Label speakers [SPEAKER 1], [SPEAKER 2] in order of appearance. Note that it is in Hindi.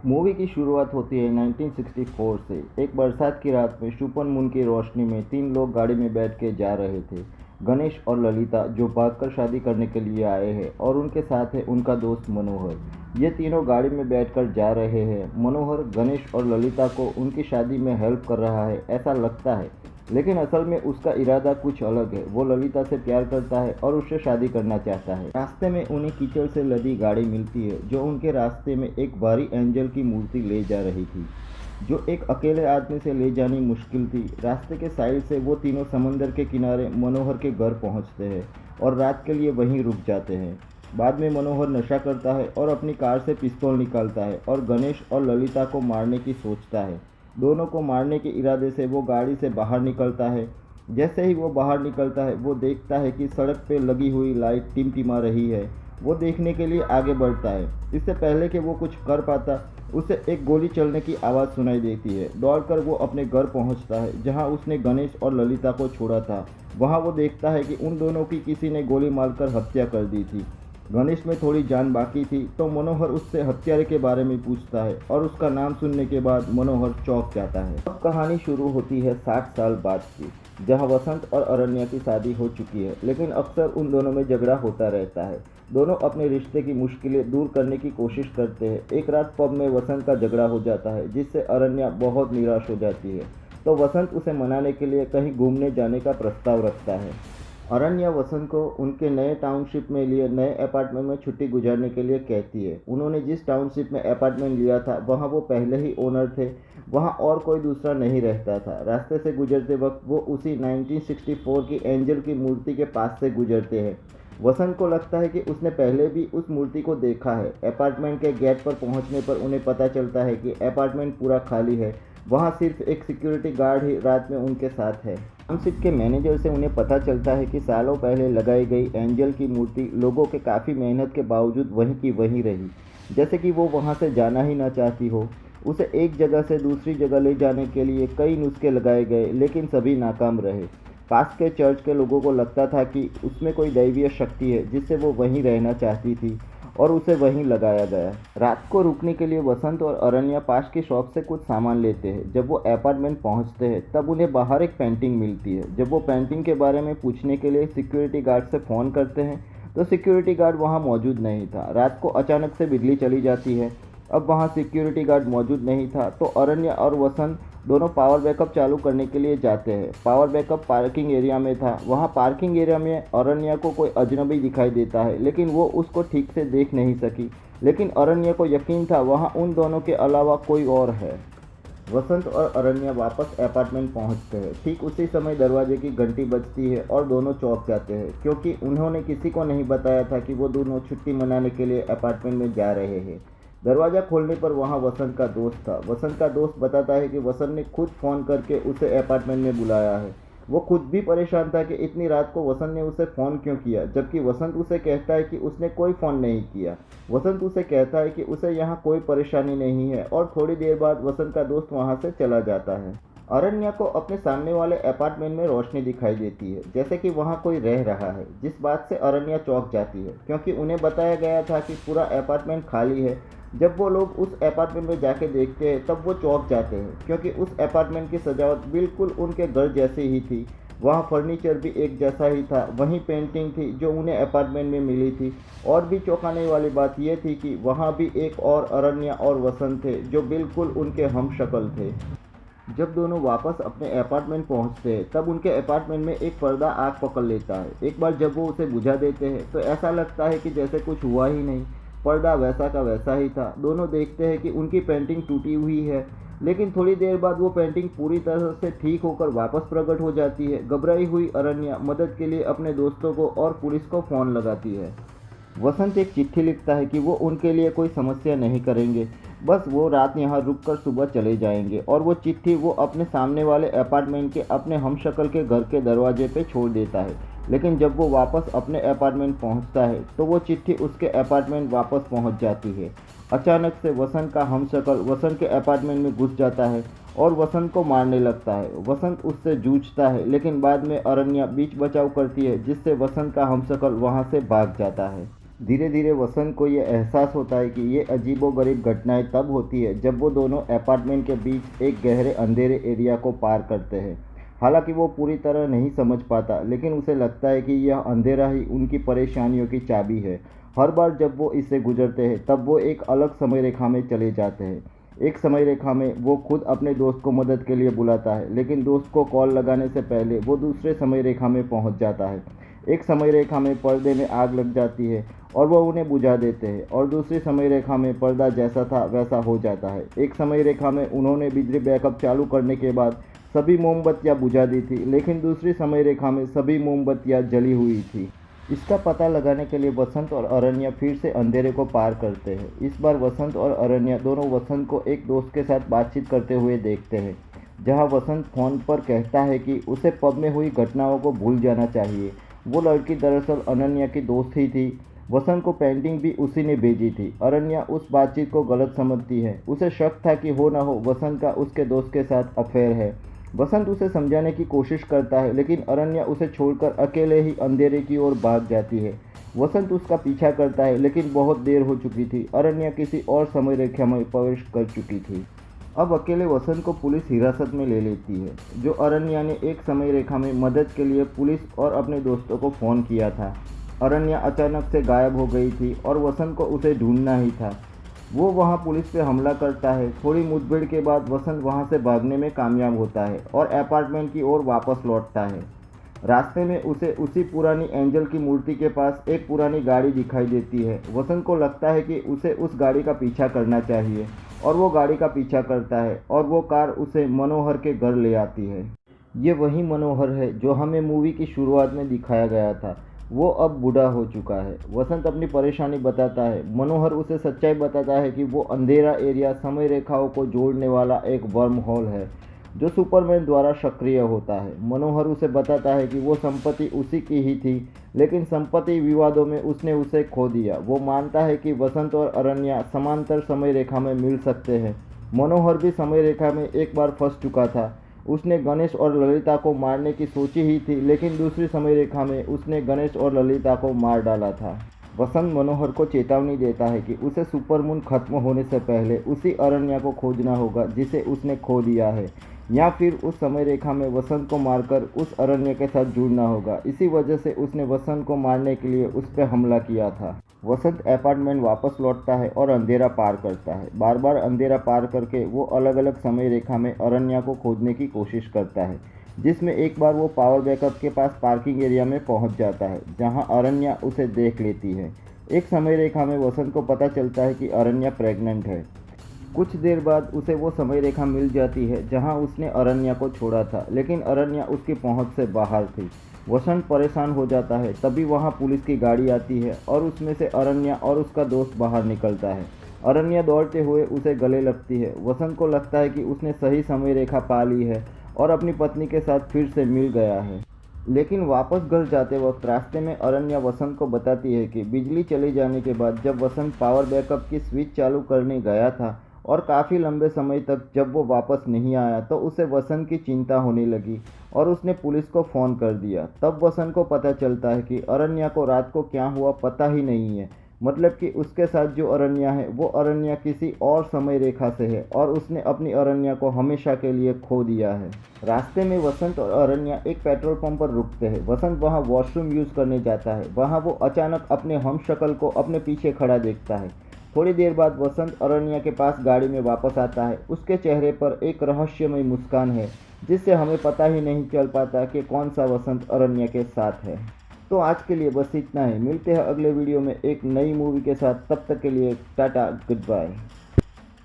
[SPEAKER 1] मूवी की शुरुआत होती है 1964 से। एक बरसात की रात में सुपर मून की रोशनी में तीन लोग गाड़ी में बैठ के जा रहे थे। गणेश और ललिता जो भागकर शादी करने के लिए आए हैं, और उनके साथ है उनका दोस्त मनोहर। ये तीनों गाड़ी में बैठकर जा रहे हैं। मनोहर गणेश और ललिता को उनकी शादी में हेल्प कर रहा है ऐसा लगता है, लेकिन असल में उसका इरादा कुछ अलग है। वो ललिता से प्यार करता है और उससे शादी करना चाहता है। रास्ते में उन्हें कीचड़ से लदी गाड़ी मिलती है जो उनके रास्ते में एक भारी एंजल की मूर्ति ले जा रही थी, जो एक अकेले आदमी से ले जानी मुश्किल थी। रास्ते के साइड से वो तीनों समंदर के किनारे मनोहर के घर पहुंचते हैं और रात के लिए वहीं रुक जाते हैं। बाद में मनोहर नशा करता है और अपनी कार से पिस्तौल निकालता है और गणेश और ललिता को मारने की सोचता है। दोनों को मारने के इरादे से वो गाड़ी से बाहर निकलता है। जैसे ही वो बाहर निकलता है, वो देखता है कि सड़क पे लगी हुई लाइट टिमटिमा रही है। वो देखने के लिए आगे बढ़ता है। इससे पहले कि वो कुछ कर पाता, उसे एक गोली चलने की आवाज़ सुनाई देती है। दौड़कर वो अपने घर पहुंचता है जहां उसने गणेश और ललिता को छोड़ा था। वहां वो देखता है कि उन दोनों की किसी ने गोली मारकर हत्या कर दी थी। गणेश में थोड़ी जान बाकी थी, तो मनोहर उससे हत्यारे के बारे में पूछता है और उसका नाम सुनने के बाद मनोहर चौंक जाता है। अब कहानी शुरू होती है 60 साल बाद की, जहां वसंत और अरण्या की शादी हो चुकी है, लेकिन अक्सर उन दोनों में झगड़ा होता रहता है। दोनों अपने रिश्ते की मुश्किलें दूर करने की कोशिश करते हैं। एक रात पब में वसंत का झगड़ा हो जाता है, जिससे अरण्या बहुत निराश हो जाती है। तो वसंत उसे मनाने के लिए कहीं घूमने जाने का प्रस्ताव रखता है। अरण्या वसंत को उनके नए टाउनशिप में लिए नए अपार्टमेंट में छुट्टी गुजारने के लिए कहती है। उन्होंने जिस टाउनशिप में अपार्टमेंट लिया था, वहाँ वो पहले ही ओनर थे। वहाँ और कोई दूसरा नहीं रहता था। रास्ते से गुजरते वक्त वो उसी 1964 की एंजल की मूर्ति के पास से गुजरते हैं। वसंत को लगता है कि उसने पहले भी उस मूर्ति को देखा है। अपार्टमेंट के गेट पर पहुंचने पर उन्हें पता चलता है कि अपार्टमेंट पूरा खाली है। वहां सिर्फ एक सिक्योरिटी गार्ड ही रात में उनके साथ है। टाउनशिप के मैनेजर से उन्हें पता चलता है कि सालों पहले लगाई गई एंजल की मूर्ति लोगों के काफ़ी मेहनत के बावजूद वहीं की वहीं रही, जैसे कि वो वहां से जाना ही ना चाहती हो। उसे एक जगह से दूसरी जगह ले जाने के लिए कई नुस्खे लगाए गए, लेकिन सभी नाकाम रहे। पास के चर्च के लोगों को लगता था कि उसमें कोई दैवीय शक्ति है, जिससे वो वहीं रहना चाहती थी, और उसे वहीं लगाया गया। रात को रुकने के लिए वसंत और अरण्या पास की शॉप से कुछ सामान लेते हैं। जब वो अपार्टमेंट पहुंचते हैं, तब उन्हें बाहर एक पेंटिंग मिलती है। जब वो पेंटिंग के बारे में पूछने के लिए सिक्योरिटी गार्ड से फ़ोन करते हैं, तो सिक्योरिटी गार्ड वहां मौजूद नहीं था। रात को अचानक से बिजली चली जाती है। अब वहां सिक्योरिटी गार्ड मौजूद नहीं था, तो अरण्या और वसंत दोनों पावर बैकअप चालू करने के लिए जाते हैं। पावर बैकअप पार्किंग एरिया में था। वहां पार्किंग एरिया में अरण्या को कोई अजनबी दिखाई देता है, लेकिन वो उसको ठीक से देख नहीं सकी। लेकिन अरण्या को यकीन था वहां उन दोनों के अलावा कोई और है। वसंत और अरण्या वापस अपार्टमेंट पहुंचते हैं। ठीक उसी समय दरवाजे की घंटी बजती है और दोनों चौंक जाते हैं, क्योंकि उन्होंने किसी को नहीं बताया था कि वो दोनों छुट्टी मनाने के लिए अपार्टमेंट में जा रहे हैं। दरवाज़ा खोलने पर वहां वसंत का दोस्त था। वसंत का दोस्त बताता है कि वसंत ने खुद फ़ोन करके उसे अपार्टमेंट में बुलाया है। वो खुद भी परेशान था कि इतनी रात को वसंत ने उसे फ़ोन क्यों किया, जबकि वसंत उसे कहता है कि उसने कोई फ़ोन नहीं किया। वसंत उसे कहता है कि उसे यहाँ कोई परेशानी नहीं है, और थोड़ी देर बाद वसंत का दोस्त वहाँ से चला जाता है। अरण्या को अपने सामने वाले अपार्टमेंट में रोशनी दिखाई देती है, जैसे कि वहाँ कोई रह रहा है, जिस बात से अरण्या चौंक जाती है, क्योंकि उन्हें बताया गया था कि पूरा अपार्टमेंट खाली है। जब वो लोग उस अपार्टमेंट में जाके देखते हैं, तब वो चौंक जाते हैं, क्योंकि उस अपार्टमेंट की सजावट बिल्कुल उनके घर जैसी ही थी। वहाँ फर्नीचर भी एक जैसा ही था, वहीं पेंटिंग थी जो उन्हें अपार्टमेंट में मिली थी। और भी चौंकाने वाली बात यह थी कि वहाँ भी एक और अरण्या और वसंत थे, जो बिल्कुल उनके हमशक्ल थे। जब दोनों वापस अपने अपार्टमेंट पहुंचते हैं, तब उनके अपार्टमेंट में एक पर्दा आग पकड़ लेता है। एक बार जब वो उसे बुझा देते हैं, तो ऐसा लगता है कि जैसे कुछ हुआ ही नहीं। पर्दा वैसा का वैसा ही था। दोनों देखते हैं कि उनकी पेंटिंग टूटी हुई है, लेकिन थोड़ी देर बाद वो पेंटिंग पूरी तरह से ठीक होकर वापस प्रकट हो जाती है। घबराई हुई अरण्या मदद के लिए अपने दोस्तों को और पुलिस को फ़ोन लगाती है। वसंत एक चिट्ठी लिखता है कि वो उनके लिए कोई समस्या नहीं करेंगे, बस वो रात यहाँ रुककर सुबह चले जाएंगे। और वो चिट्ठी वो अपने सामने वाले अपार्टमेंट के अपने हमशक्ल के घर के दरवाजे पे छोड़ देता है। लेकिन जब वो वापस अपने अपार्टमेंट पहुंचता है, तो वो चिट्ठी उसके अपार्टमेंट वापस पहुंच जाती है। अचानक से वसंत का हमशक्ल वसंत के अपार्टमेंट में घुस जाता है और वसंत को मारने लगता है। वसंत उससे जूझता है, लेकिन बाद में अरण्या बीच बचाव करती है, जिससे वसंत का हमशक्ल वहां से भाग जाता है। धीरे धीरे वसंत को ये एहसास होता है कि ये अजीबोगरीब घटनाएं तब होती है जब वो दोनों अपार्टमेंट के बीच एक गहरे अंधेरे एरिया को पार करते हैं। हालांकि वो पूरी तरह नहीं समझ पाता, लेकिन उसे लगता है कि यह अंधेरा ही उनकी परेशानियों की चाबी है। हर बार जब वो इससे गुजरते हैं तब वो एक अलग समय रेखा में चले जाते हैं। एक समय रेखा में वो खुद अपने दोस्त को मदद के लिए बुलाता है, लेकिन दोस्त को कॉल लगाने से पहले वो दूसरे समय रेखा में पहुंच जाता है। एक समय रेखा में पर्दे में आग लग जाती है और वह उन्हें बुझा देते हैं, और दूसरी समय रेखा में पर्दा जैसा था वैसा हो जाता है। एक समय रेखा में उन्होंने बिजली बैकअप चालू करने के बाद सभी मोमबत्तियां बुझा दी थी, लेकिन दूसरी समय रेखा में सभी मोमबत्तियां जली हुई थी। इसका पता लगाने के लिए वसंत और अरण्या फिर से अंधेरे को पार करते हैं। इस बार वसंत और अरण्या दोनों वसंत को एक दोस्त के साथ बातचीत करते हुए देखते हैं, जहां वसंत फोन पर कहता है कि उसे पब में हुई घटनाओं को भूल जाना चाहिए। वो लड़की दरअसल अनन्या की दोस्त ही थी। वसंत को पेंटिंग भी उसी ने भेजी थी। अरण्या उस बातचीत को गलत समझती है। उसे शक था कि हो ना हो वसंत का उसके दोस्त के साथ अफेयर है। वसंत उसे समझाने की कोशिश करता है, लेकिन अरण्या उसे छोड़कर अकेले ही अंधेरे की ओर भाग जाती है। वसंत उसका पीछा करता है, लेकिन बहुत देर हो चुकी थी। अरण्या किसी और समय रेखा में प्रवेश कर चुकी थी। अब अकेले वसंत को पुलिस हिरासत में ले लेती है। जो अरण्या ने एक समय रेखा में मदद के लिए पुलिस और अपने दोस्तों को फ़ोन किया था। अरण्या अचानक से गायब हो गई थी और वसंत को उसे ढूंढना ही था। वो वहां पुलिस पे हमला करता है। थोड़ी मुठभेड़ के बाद वसंत वहां से भागने में कामयाब होता है और अपार्टमेंट की ओर वापस लौटता है। रास्ते में उसे उसी पुरानी एंजल की मूर्ति के पास एक पुरानी गाड़ी दिखाई देती है। वसंत को लगता है कि उसे उस गाड़ी का पीछा करना चाहिए, और वो गाड़ी का पीछा करता है और वो कार उसे मनोहर के घर ले आती है। ये वही मनोहर है जो हमें मूवी की शुरुआत में दिखाया गया था। वो अब बूढ़ा हो चुका है। वसंत अपनी परेशानी बताता है। मनोहर उसे सच्चाई बताता है कि वो अंधेरा एरिया समय रेखाओं को जोड़ने वाला एक वर्म होल है जो सुपरमैन द्वारा सक्रिय होता है। मनोहर उसे बताता है कि वो संपत्ति उसी की ही थी, लेकिन संपत्ति विवादों में उसने उसे खो दिया। वो मानता है कि वसंत और अरण्या समांतर समय रेखा में मिल सकते हैं। मनोहर भी समय रेखा में एक बार फंस चुका था। उसने गणेश और ललिता को मारने की सोची ही थी, लेकिन दूसरी समय रेखा में उसने गणेश और ललिता को मार डाला था। वसंत मनोहर को चेतावनी देता है कि उसे सुपरमून खत्म होने से पहले उसी अरण्या को खोजना होगा जिसे उसने खो दिया है, या फिर उस समय रेखा में वसंत को मारकर उस अरण्य के साथ जुड़ना होगा। इसी वजह से उसने वसंत को मारने के लिए उस पर हमला किया था। वसंत अपार्टमेंट वापस लौटता है और अंधेरा पार करता है। बार बार अंधेरा पार करके वो अलग अलग समय रेखा में अरण्या को खोजने की कोशिश करता है, जिसमें एक बार वो पावर बैकअप के पास पार्किंग एरिया में पहुंच जाता है, जहां अरण्या उसे देख लेती है। एक समय रेखा में वसंत को पता चलता है कि अरण्या प्रेग्नेंट है। कुछ देर बाद उसे वो समय रेखा मिल जाती है जहां उसने अरण्या को छोड़ा था, लेकिन अरण्या उसकी पहुंच से बाहर थी। वसंत परेशान हो जाता है। तभी वहां पुलिस की गाड़ी आती है और उसमें से अरण्या और उसका दोस्त बाहर निकलता है। अरण्या दौड़ते हुए उसे गले लगती है। वसंत को लगता है कि उसने सही समय रेखा पा ली है और अपनी पत्नी के साथ फिर से मिल गया है। लेकिन वापस घर जाते वक्त रास्ते में अरण्या वसंत को बताती है कि बिजली चले जाने के बाद जब वसंत पावर बैकअप की स्विच चालू करने गया था और काफ़ी लंबे समय तक जब वो वापस नहीं आया, तो उसे वसंत की चिंता होने लगी और उसने पुलिस को फ़ोन कर दिया। तब वसंत को पता चलता है कि अरण्या को रात को क्या हुआ पता ही नहीं है। मतलब कि उसके साथ जो अरण्या है वो अरण्या किसी और समय रेखा से है और उसने अपनी अरण्या को हमेशा के लिए खो दिया है। रास्ते में वसंत और अरण्या एक पेट्रोल पंप पर रुकते हैं। वसंत वहां वॉशरूम यूज़ करने जाता है। वहां वो अचानक अपने हमशक्ल को अपने पीछे खड़ा देखता है। थोड़ी देर बाद वसंत अरण्या के पास गाड़ी में वापस आता है। उसके चेहरे पर एक रहस्यमय मुस्कान है, जिससे हमें पता ही नहीं चल पाता कि कौन सा वसंत अरण्या के साथ है। तो आज के लिए बस इतना ही। मिलते हैं अगले वीडियो में एक नई मूवी के साथ। तब तक के लिए टाटा, गुड बाय।